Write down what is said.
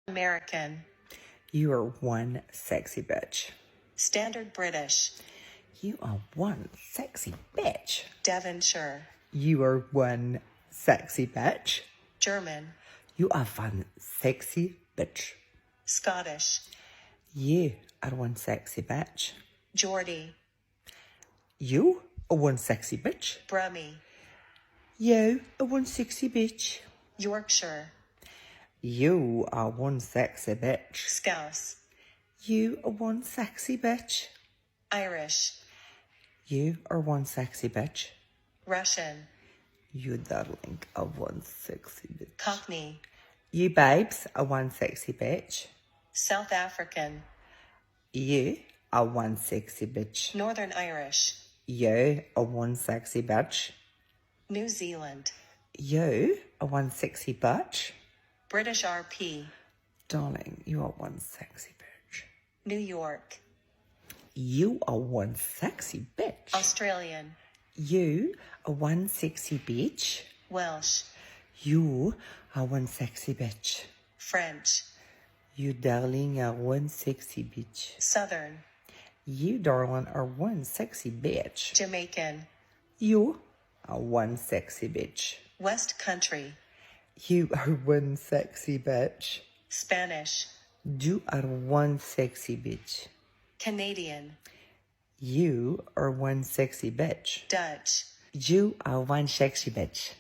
American. You are one sexy bitch. Standard British. You are one sexy bitch. Devonshire. You are one sexy bitch. German. You are one sexy bitch. Scottish. You are one sexy bitch. Geordie. You are one sexy bitch. Brummie. You are one sexy bitch. Yorkshire. You are one sexy bitch. Scouse. You are one sexy bitch. Irish. You are one sexy bitch. Russian. You darling are one sexy bitch. Cockney. You babes are one sexy bitch. South African. You are one sexy bitch. Northern Irish. You are one sexy bitch. New Zealand. You are one sexy bitch. British RP. Darling, you are one sexy bitch. New York. You are one sexy bitch. Australian. You are one sexy bitch. Welsh. You are one sexy bitch. French. You darling are one sexy bitch. Southern. You darling are one sexy bitch. Jamaican. You are one sexy bitch. West Country. You are one sexy bitch. Spanish. You are one sexy bitch. Canadian. You are one sexy bitch. Dutch. You are one sexy bitch.